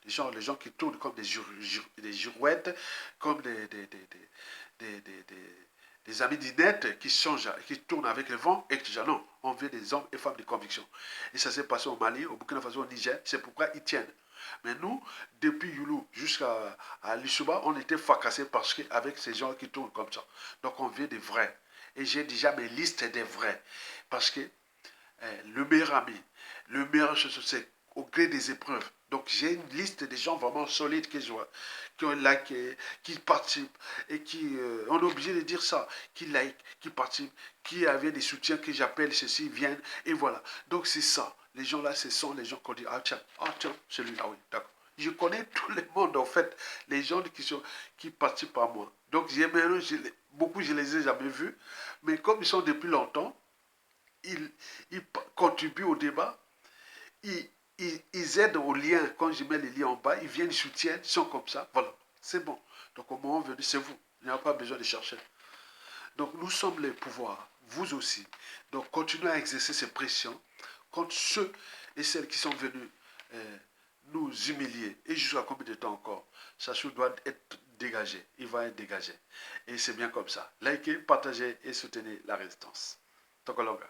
les gens qui tournent comme des girouettes, comme des amis d'inette qui tournent avec le vent et qui disent non, on veut des hommes et femmes de conviction. Et ça s'est passé au Mali, au Burkina Faso, au Niger, c'est pourquoi ils tiennent. Mais nous, depuis Youlou jusqu'à Lissouba, on était fracassés parce qu'avec ces gens qui tournent comme ça. Donc on veut des vrais. Et j'ai déjà mes listes des vrais. Parce que le meilleur ami, le meilleur chose, c'est au gré des épreuves. Donc j'ai une liste des gens vraiment solides qui ont liké, qui participent et qui, on est obligé de dire ça, qui like, qui participent, qui avaient des soutiens que j'appelle ceci, viennent, et voilà. Donc c'est ça. Les gens là, ce sont les gens qu'on dit, ah tiens, celui-là, oui, d'accord. Je connais tout le monde, en fait, les gens qui participent à moi. Donc beaucoup, je les ai jamais vus, mais comme ils sont depuis longtemps, ils contribuent au débat, ils, ils aident au lien. Quand je mets les liens en bas, ils viennent, ils soutiennent, ils sont comme ça. Voilà, c'est bon. Donc au moment venu, c'est vous. Il n'y a pas besoin de chercher. Donc nous sommes les pouvoirs, vous aussi. Donc continuez à exercer ces pressions contre ceux et celles qui sont venus nous humilier. Et jusqu'à combien de temps encore? Ça doit être dégagé. Il va être dégagé. Et c'est bien comme ça. Likez, partagez et soutenez la résistance. Tokolonga.